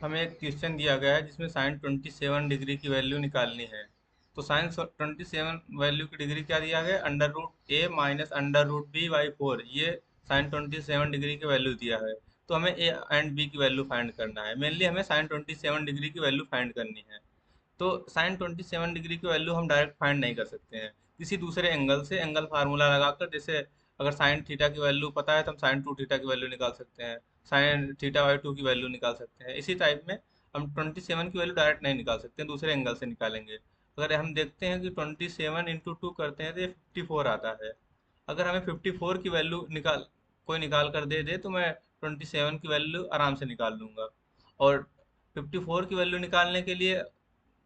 हमें एक क्वेश्चन दिया गया है जिसमें साइन 27 डिग्री की वैल्यू निकालनी है। तो साइन 27 वैल्यू की डिग्री क्या दिया गया, under root A minus under root B by four, ये साइन 27 डिग्री की वैल्यू दिया है। तो हमें ए एंड बी की वैल्यू फाइंड करना है, मेनली हमें साइन 27 डिग्री की वैल्यू फाइंड करनी है। तो साइन 27 डिग्री की वैल्यू हम डायरेक्ट फाइंड नहीं कर सकते हैं, किसी दूसरे एंगल से एंगल फार्मूला लगाकर। जैसे अगर साइन थीटा की वैल्यू पता है तो हम साइन 2 थीटा की वैल्यू निकाल सकते हैं, साइन थीटा बाई 2 की वैल्यू निकाल सकते हैं। इसी टाइप में हम 27 की वैल्यू डायरेक्ट नहीं निकाल सकते, दूसरे एंगल से निकालेंगे। अगर हम देखते हैं कि 27 × 2 करते हैं तो ये 54 आता है। अगर हमें 54 की वैल्यू निकाल कर दे दे तो मैं 27 की वैल्यू आराम से निकाल लूँगा। और 54 की वैल्यू निकालने के लिए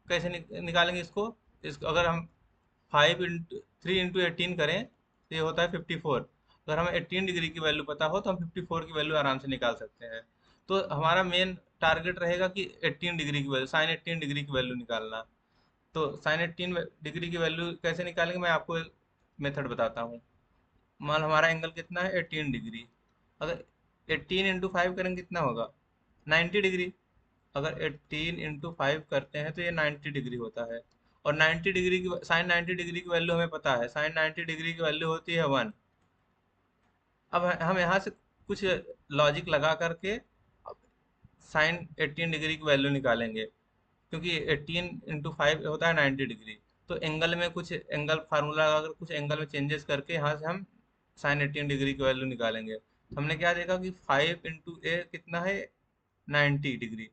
कैसे निकालेंगे इसको अगर हम 3 × 18 करें तो ये होता है 54। अगर हमें 18 डिग्री की वैल्यू पता हो तो हम 54 की वैल्यू आराम से निकाल सकते हैं। तो हमारा मेन टारगेट रहेगा कि 18 डिग्री की वैल्यू, साइन 18 डिग्री की वैल्यू निकालना। तो साइन 18 डिग्री की वैल्यू कैसे निकालेंगे, मैं आपको एक मेथड बताता हूँ। मान हमारा एंगल कितना है, 18 डिग्री। अगर 18 × 5 करेंगे कितना होगा, 90 डिग्री। अगर 18 × 5 करते हैं तो ये 90 डिग्री होता है। और 90 डिग्री की साइन 90 डिग्री की वैल्यू हमें पता है, साइन 90 डिग्री की वैल्यू होती है 1। अब हम यहाँ से कुछ लॉजिक लगा करके साइन 18 डिग्री की वैल्यू निकालेंगे, क्योंकि 18 × 5 होता है 90 डिग्री। तो एंगल में कुछ एंगल फार्मूला लगाकर कुछ एंगल में चेंजेस करके यहाँ से हम साइन 18 डिग्री की वैल्यू निकालेंगे। तो हमने क्या देखा कि 5 × ए कितना है, 90 डिग्री।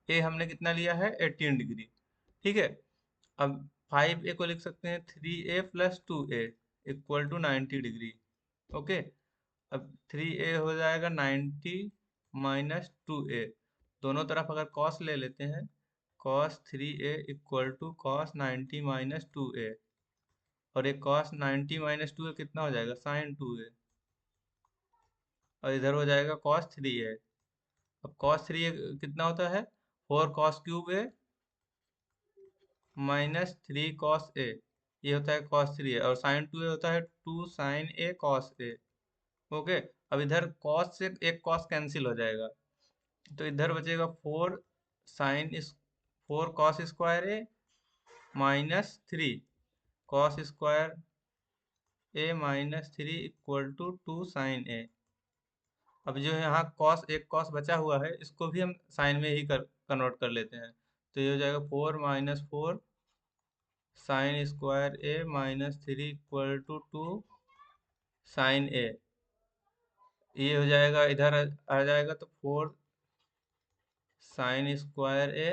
ए हमने कितना लिया है, 18 डिग्री। ठीक है। अब 5 ए को लिख सकते हैं 3 A plus 2 A equal to 90 degree. Okay. अब 3 ए हो जाएगा 90 माइनस 2 ए। दोनों तरफ अगर कॉस ले लेते हैं, cos 3 A equal to cos 90 minus 2 A. और ये कॉस 90 माइनस 2 ए कितना हो जाएगा, साइन 2 ए। और इधर हो जाएगा कॉस 3 ए। अब कॉस 3 ए कितना होता है, 4 cos³ ए माइनस 3 cos ए। ये होता है कॉस 3 ए। और साइन 2 ए होता है 2 sin a cos a। Okay. अब इधर कॉस से एक कॉस कैंसिल हो जाएगा, तो इधर बचेगा 4 cos square A minus 3 cos² A minus 3 equal to 2 sin a। अब जो है यहाँ एक कॉस बचा हुआ है, इसको भी हम साइन में ही कन्वर्ट कर लेते हैं। तो ये हो जाएगा 4 - 4 sin² A minus 3 equal to 2 sin a। ये हो जाएगा, इधर आ जाएगा तो 4 sin² A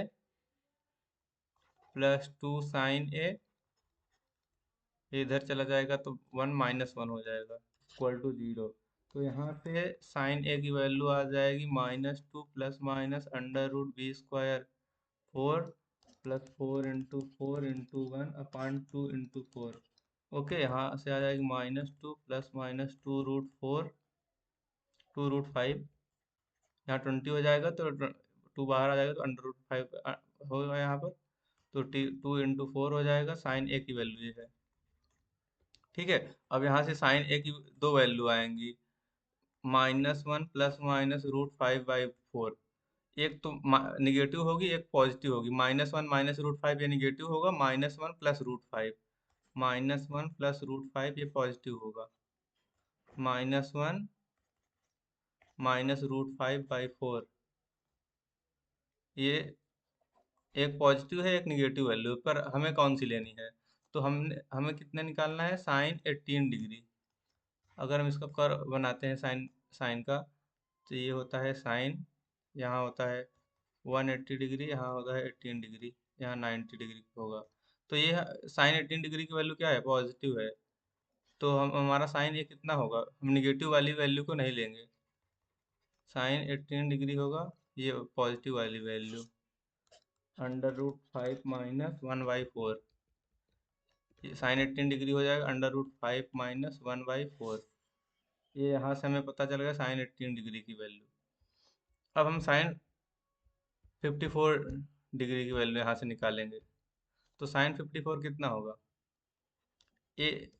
plus 2 sin a। ये इधर चला जाएगा तो 1 - 1 हो जाएगा इक्वल टू 0। तो यहाँ पे साइन ए की वैल्यू आ जाएगी -2 plus minus under root b² 4 plus 4 × 4 × 1 upon 2 × 4। Okay. यहाँ से आ जाएगी -2 प्लस माइनस 2√4 2√5। यहाँ 20 हो जाएगा तो 2 बाहर आ जाएगा तो अंडर रूट 5 होगा यहाँ पर। तो 2 × 4 हो जाएगा, साइन ए की वैल्यू ये है। ठीक है। अब यहाँ से साइन ए की दो वैल्यू आएंगी, -1 प्लस माइनस √5/4। एक तो निगेटिव होगी, एक पॉजिटिव होगी। -1 माइनस √5 ये निगेटिव होगा, -1 प्लस √5। -1 प्लस √5 ये पॉजिटिव होगा। -1 माइनस √5/4, ये एक पॉजिटिव है एक निगेटिव वैल्यू, पर हमें कौन सी लेनी है। तो हमें कितना निकालना है, साइन 18 डिग्री। अगर हम इसका कर्व बनाते हैं साइन साइन का, तो ये होता है साइन, यहाँ होता है 180 डिग्री, यहाँ होता है 18 डिग्री, यहाँ 90 डिग्री होगा। तो ये साइन 18 डिग्री की वैल्यू क्या है, पॉजिटिव है। तो हम हमारा साइन ये कितना होगा, हम निगेटिव वाली वैल्यू को नहीं लेंगे। साइन 18 डिग्री होगा ये पॉजिटिव वाली वैल्यू, √5 माइनस 1/4। साइन 18 डिग्री हो जाएगा √5 माइनस 1/4। ये यहाँ से हमें पता चल गया साइन 18 डिग्री की वैल्यू। अब हम साइन 54 डिग्री की वैल्यू यहाँ से निकालेंगे। तो साइन 54 कितना होगा, ए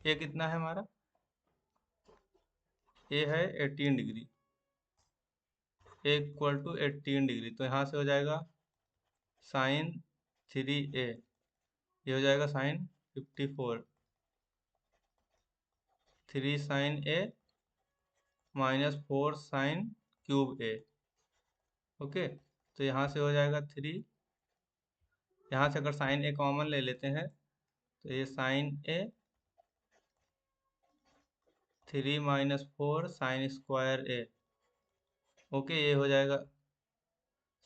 ए कितना है हमारा, ए है 18 degree. A equal to 18 degree, तो यहाँ से हो जाएगा साइन 3a, ये हो जाएगा sine 54, 3 sin a -4 sin³ a। Okay, तो यहाँ से हो जाएगा 3, यहाँ से अगर साइन ए कॉमन ले लेते हैं तो ये sin a 3 - 4 sin²a। ओके, ये हो जाएगा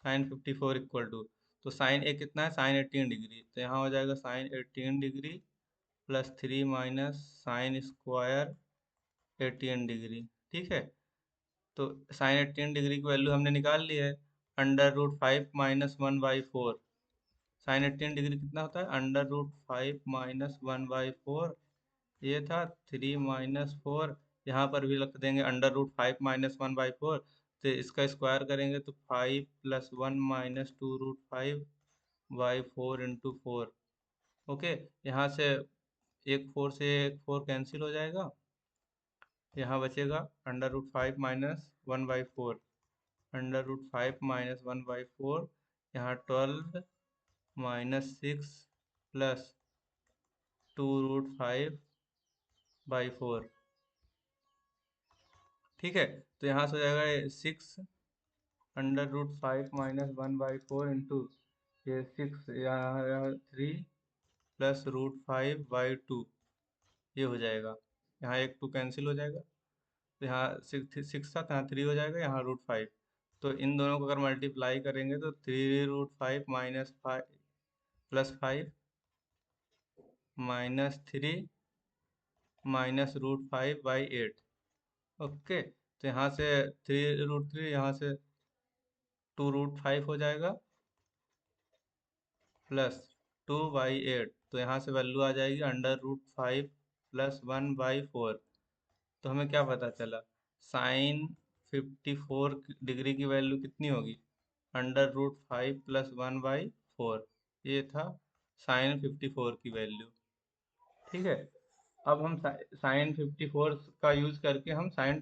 sin 54 इक्वल टू, तो साइन ए कितना है, sin 18 डिग्री, तो यहाँ हो जाएगा sin 18 degree plus 3 - sin²18 degree. ठीक है, तो sin 18 डिग्री की वैल्यू हमने निकाल ली है, √5 - 1/4। sin 18 डिग्री कितना होता है, √5 - 1/4, ये था 3 - 4, यहाँ पर भी रख देंगे √5 - 1/4, तो इसका स्क्वायर करेंगे तो 5 + 1 - 2√5/4 × 4। ओके, यहाँ से एक 4 से एक 4 कैंसिल हो जाएगा, यहाँ बचेगा √5 - 1/4, √5 - 1/4, यहाँ 12 -6 प्लस 2√5/4। ठीक है, तो यहाँ से हो जाएगा 6 √5 - 1/4 इंटू ये 6, यहाँ 3 प्लस √5/2, ये हो जाएगा, यहाँ एक 2 कैंसिल हो जाएगा, तो यहाँ 6 था तो यहाँ 3 हो जाएगा, यहाँ √5, तो इन दोनों को अगर मल्टीप्लाई करेंगे तो 3√5 -5 प्लस 5 -3 -√5/8। ओके, तो यहाँ से 3√3, यहाँ से 2√5 हो जाएगा प्लस 2/8, तो यहाँ से वैल्यू आ जाएगी √5 प्लस 1/4। तो हमें क्या पता चला, साइन 54 डिग्री की वैल्यू कितनी होगी, √5 प्लस 1/4, ये था साइन 54 की वैल्यू। ठीक है, अब हम साइन 54 का यूज करके हम साइन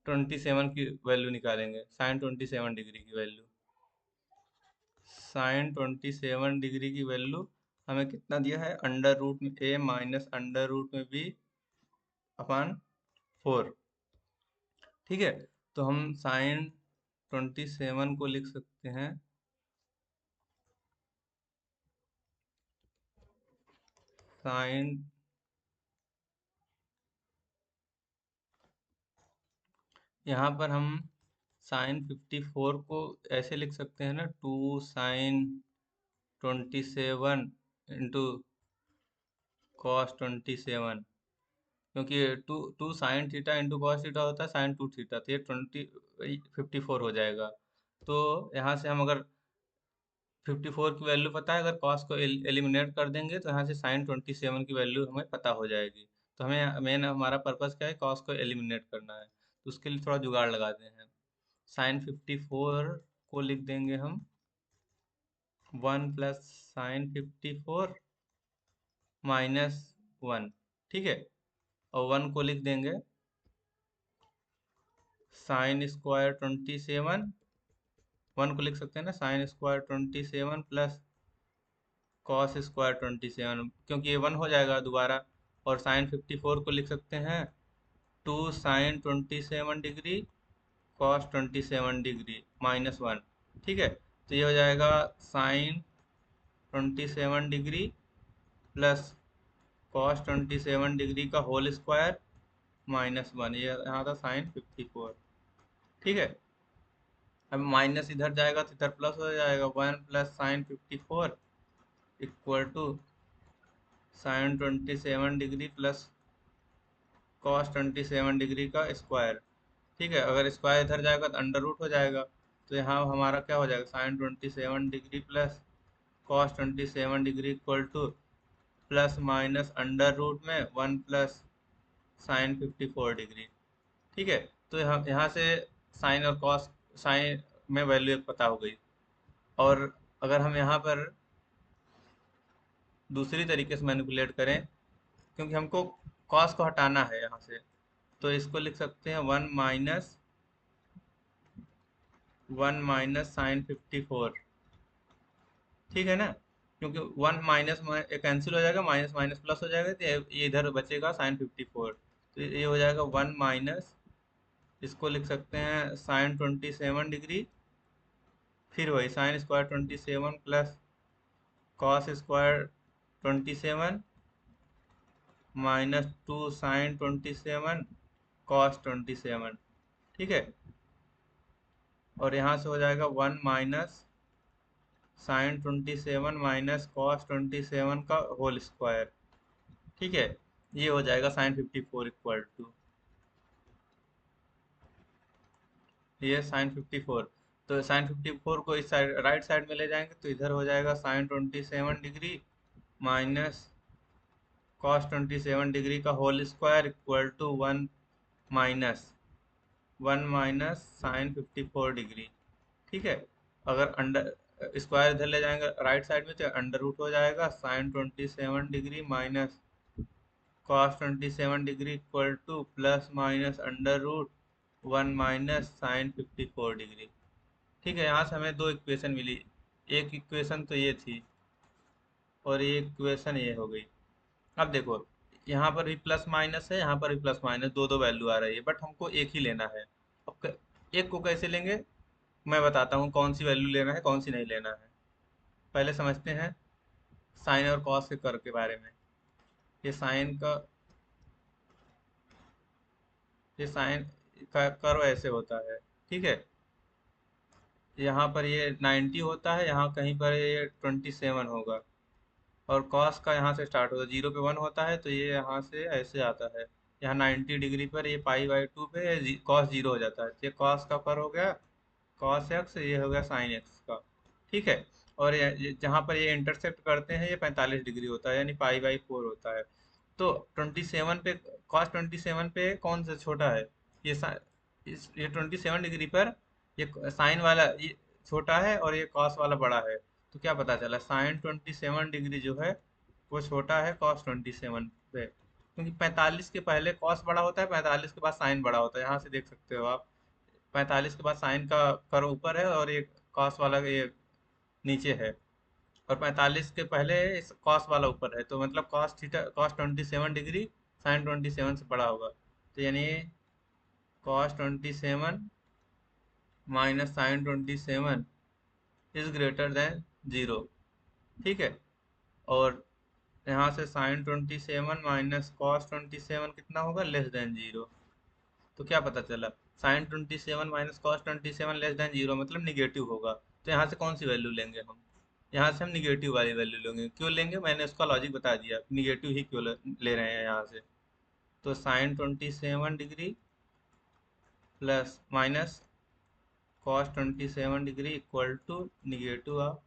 27 की वैल्यू निकालेंगे, साइन 27 डिग्री की वैल्यू। साइन 27 डिग्री की वैल्यू हमें कितना दिया है, √a माइनस √b अपान 4। ठीक है, तो हम साइन 27 को लिख सकते हैं साइन, यहाँ पर हम साइन 54 को ऐसे लिख सकते हैं ना, 2 sin 27 इंटू cos 27, क्योंकि two two sine theta into cos theta होता है sin 2 थीटा, तो ये 54 हो जाएगा। तो यहाँ से हम अगर 54 की वैल्यू पता है, अगर कॉस को एलिमिनेट कर देंगे तो यहाँ से साइन 27 की वैल्यू हमें पता हो जाएगी। तो हमें मेन हमारा पर्पस क्या है, कॉस को एलिमिनेट करना है, तो उसके लिए थोड़ा जुगाड़ लगाते हैं। साइन 54 को लिख देंगे हम 1 प्लस sin 54 -1। ठीक है, और 1 को लिख देंगे sin²27, 1 को लिख सकते हैं ना, sin²27 प्लस cos²27, क्योंकि ये 1 हो जाएगा दोबारा। और साइन 54 को लिख सकते हैं 2 sin 27 डिग्री cos 27 डिग्री -1। ठीक है, तो ये हो जाएगा sin 27 degree plus cos 27 degree का होल स्क्वायर -1, ये यहाँ था sin 54। ठीक है, अब माइनस इधर जाएगा तो इधर प्लस हो जाएगा, 1 plus sin 54 equal to sin 27 degree plus cos 27 degree का स्क्वायर। ठीक है, अगर स्क्वायर इधर जाएगा तो अंडर रूट हो जाएगा, तो यहाँ हमारा क्या हो जाएगा, sin 27 degree plus cos 27 degree equal to plus minus under root में 1 प्लस sin 54 डिग्री। ठीक है, तो हम यहाँ से साइन और कॉस, साइन में वैल्यू एक पता हो गई। और अगर हम यहाँ पर दूसरी तरीके से मैनिपुलेट करें, क्योंकि हमको कॉस को हटाना है यहाँ से, तो इसको लिख सकते हैं 1 माइनस 1 माइनस साइन 54, ठीक है ना, क्योंकि 1 माइनस कैंसिल हो जाएगा, माइनस माइनस प्लस हो जाएगा, तो ये इधर बचेगा साइन 54। तो ये हो जाएगा 1 माइनस, इसको लिख सकते हैं साइन 27 डिग्री, फिर वही sine square 27 plus cos square 27 minus 2 sine 27 cos 27, ठीक है। और यहाँ से हो जाएगा 1 माइनस साइन 27 माइनस कॉस 27 का होल स्क्वायर, ठीक है। ये हो जाएगा साइन 54 इक्वल टू, ये साइन 54। तो साइन 54 को इस साइड राइट साइड में ले जाएंगे तो इधर हो जाएगा sine 27 degree minus cos 27 degree का whole square equal to 1 minus sine 54 degree, ठीक है। अगर अंडर स्क्वायर इधर ले जाएंगे राइट साइड में तो अंडर रूट हो जाएगा sine 27 degree minus cos 27 degree equal to plus minus under root 1 minus sine 54 degree, ठीक है। यहाँ से हमें दो इक्वेशन मिली, एक इक्वेशन तो ये थी और ये इक्वेशन ये हो गई। अब देखो, यहाँ पर भी प्लस माइनस है, यहाँ पर भी प्लस माइनस, दो दो वैल्यू आ रही है, बट हमको एक ही लेना है। अब एक को कैसे लेंगे, मैं बताता हूँ कौन सी वैल्यू लेना है कौन सी नहीं लेना है। पहले समझते हैं साइन और कॉस के कर के बारे में। ये साइन का ये साइन का कर्व ऐसे होता है, ठीक है। यहाँ पर ये 90 होता है, यहाँ कहीं पर ये 27 होगा, और कॉस का यहाँ से स्टार्ट होता है, 0 पे 1 होता है, तो ये यहाँ से ऐसे आता है। यहाँ 90 डिग्री पर ये पाई/2 पे कॉस 0 हो जाता है, तो ये कॉस का पर हो गया कॉस एक्स, ये हो गया साइन एक्स का, ठीक है। और जहाँ पर ये इंटरसेक्ट करते हैं ये 45 डिग्री होता है, यानी पाई/4 होता है। तो 27 पे कॉस 27 पे कौन सा छोटा है, ये ये 27 डिग्री पर ये साइन वाला ये छोटा है और ये कॉस वाला बड़ा है। तो क्या पता चला, साइन 27 डिग्री जो है वो छोटा है कॉस 27 पे, क्योंकि 45 के पहले कॉस बड़ा होता है, 45 के बाद साइन बड़ा होता है। यहाँ से देख सकते हो आप, 45 के बाद साइन का कर्व ऊपर है और ये कॉस वाला ये नीचे है, और 45 के पहले इस कॉस वाला ऊपर है, तो मतलब cos theta cos 27 degree sine 27 से बड़ा होगा, तो यानी cos 27 minus sine 27 is greater than 0, ठीक है। और यहाँ से साइन 27 माइनस कॉस 27 कितना होगा, लेस देन 0। तो क्या पता चला, sine 27 minus cos 27 less than 0 मतलब निगेटिव होगा। तो यहाँ से कौन सी वैल्यू लेंगे हम, यहाँ से हम निगेटिव वाली वैल्यू लेंगे। क्यों लेंगे, मैंने उसका लॉजिक बता दिया, निगेटिव ही क्यों ले रहे हैं यहाँ से। तो sine 27 degree plus minus cos 27 degree equal to negative of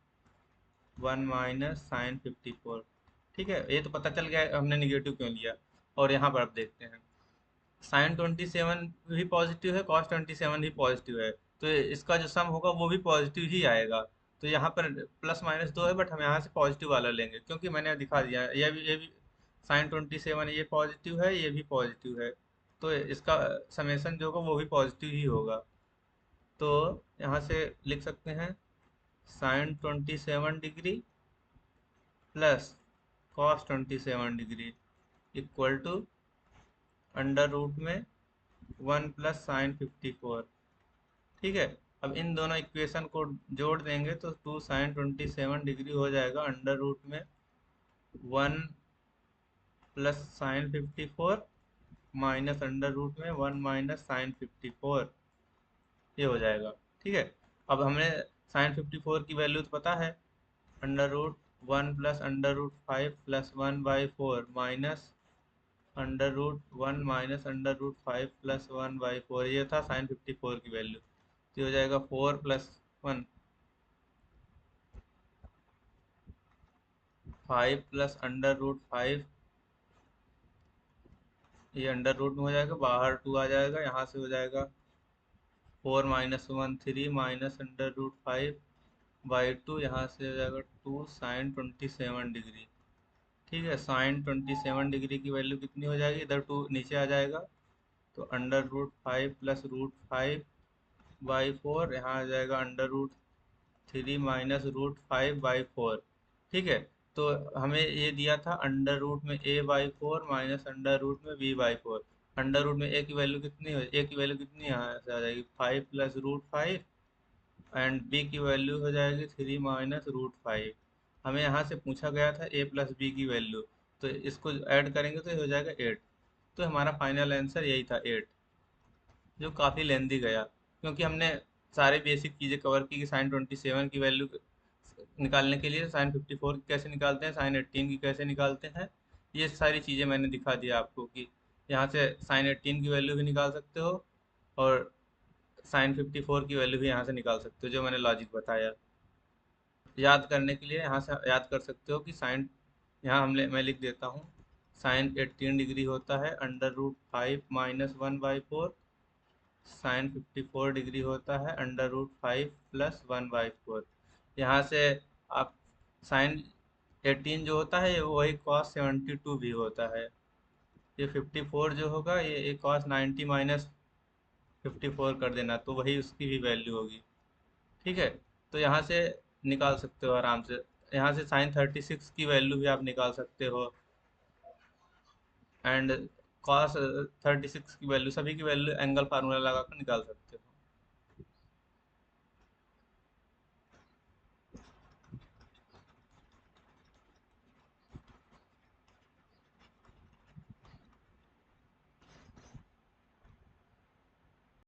1 minus sine 54, ठीक है। ये तो पता चल गया हमने निगेटिव क्यों लिया। और यहाँ पर आप देखते हैं साइन 27 भी पॉजिटिव है, कॉस 27 भी पॉजिटिव है, तो इसका जो सम होगा वो भी पॉजिटिव ही आएगा। तो यहाँ पर प्लस माइनस दो है, बट हम यहाँ से पॉजिटिव वाला लेंगे, क्योंकि मैंने दिखा दिया ये भी साइन 27 ये पॉजिटिव है, ये भी पॉजिटिव है, तो इसका समेसन जो होगा वो भी पॉजिटिव ही होगा। तो यहाँ से लिख सकते हैं sine 27 degree plus cos 27 degree equal to under root में 1 प्लस साइन 54, ठीक है। अब इन दोनों इक्वेशन को जोड़ देंगे तो 2 साइन 27 डिग्री हो जाएगा अंडर रूट में 1 plus sine 54 minus under root में 1 माइनस साइन 54, ये हो जाएगा, ठीक है। अब हमें साइन 54 की वैल्यू तो पता है, under root 1 plus under root 5 plus 1/4 minus under root 1 minus under root 5 plus 1/4, ये था साइन 54 की वैल्यू। तो ये हो जाएगा 4 प्लस 1 5 प्लस अंडर रूट 5, ये अंडर रूट में हो जाएगा, बाहर 2 आ जाएगा, यहाँ से हो जाएगा 4 - 1 3 माइनस अंडर रूट 5/2, यहाँ से हो जाएगा 2 साइन 27 डिग्री, ठीक है। साइन 27 डिग्री की वैल्यू कितनी हो जाएगी, इधर 2 नीचे आ जाएगा, तो अंडर रूट 5 प्लस रूट 5 4, यहाँ आ जाएगा √3 - √5/4। ठीक है। तो हमें ये दिया था अंडर रूट में a/4 माइनस अंडर रूट में b/4। अंडर रूट में ए की वैल्यू कितनी यहाँ से आ जाएगी, 5 + √5, एंड बी की वैल्यू हो जाएगी 3 - √5। हमें यहाँ से पूछा गया था a प्लस बी की वैल्यू, तो इसको ऐड करेंगे तो ये हो जाएगा 8। तो हमारा फाइनल आंसर यही था 8, जो काफ़ी लेंदी गया, क्योंकि हमने सारे बेसिक चीज़ें कवर की कि sin 27 की वैल्यू निकालने के लिए sin 54 की कैसे निकालते हैं, sin 18 की कैसे निकालते हैं। ये सारी चीज़ें मैंने दिखा दिया आपको कि यहाँ से sin 18 की वैल्यू भी निकाल सकते हो, और sin 54 की वैल्यू भी यहाँ से निकाल सकते हो, जो मैंने लॉजिक बताया। याद करने के लिए यहाँ से याद कर सकते हो कि साइन, यहाँ मैं लिख देता हूँ, sin 18 डिग्री होता है √5 - 1/4। sin 54 डिग्री होता है √5 + 1/4। यहाँ से आप sin 18 जो होता है वही cos 72 भी होता है। ये 54 जो होगा ये cos 90 - 54 कर देना, तो वही उसकी भी वैल्यू होगी। ठीक है। तो यहाँ से निकाल सकते हो आराम से। यहाँ से sin 36 की वैल्यू भी आप निकाल सकते हो, एंड cos 36 की वैल्यू, सभी की वैल्यू एंगल फार्मूला लगा कर निकाल सकते हो।